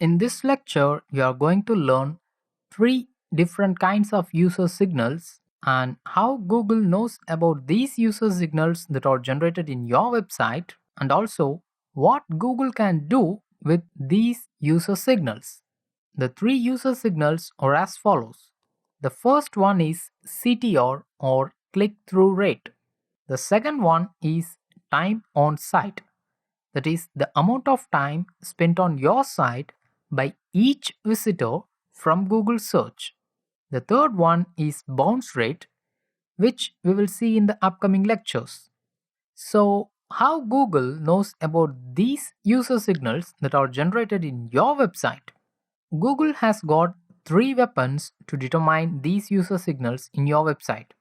In this lecture, you are going to learn three different kinds of user signals and how Google knows about these user signals that are generated in your website, and also what Google can do with these user signals. The three user signals are as follows. The first one is CTR or click through rate. The second one is time on site, that is the amount of time spent on your site by each visitor from Google search. The third one is bounce rate, which we will see in the upcoming lectures. So, how Google knows about these user signals that are generated in your website? Google has got three weapons to determine these user signals in your website.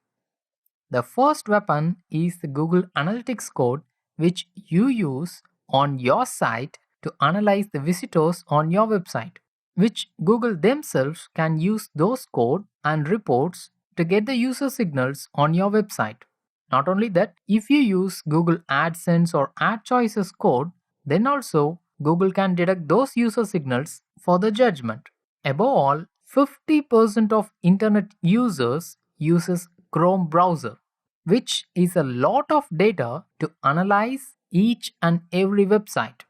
The first weapon is the Google Analytics code, which you use on your site to analyze the visitors on your website, which Google themselves can use those code and reports to get the user signals on your website. Not only that, if you use Google AdSense or Ad Choices code, then also Google can detect those user signals for the judgment. Above all, 50% of internet users uses Chrome browser, which is a lot of data to analyze each and every website.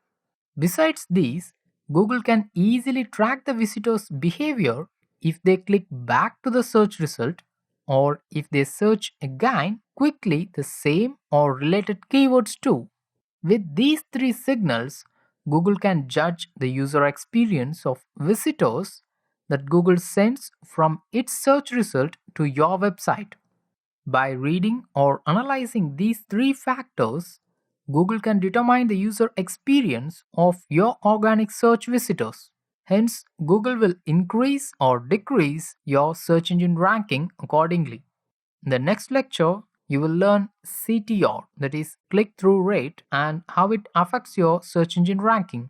Besides these, Google can easily track the visitor's behavior if they click back to the search result or if they search again quickly the same or related keywords too. With these three signals, Google can judge the user experience of visitors that Google sends from its search result to your website. By reading or analyzing these three factors, Google can determine the user experience of your organic search visitors. Hence, Google will increase or decrease your search engine ranking accordingly. In the next lecture, you will learn CTR, that is click through rate, and how it affects your search engine ranking.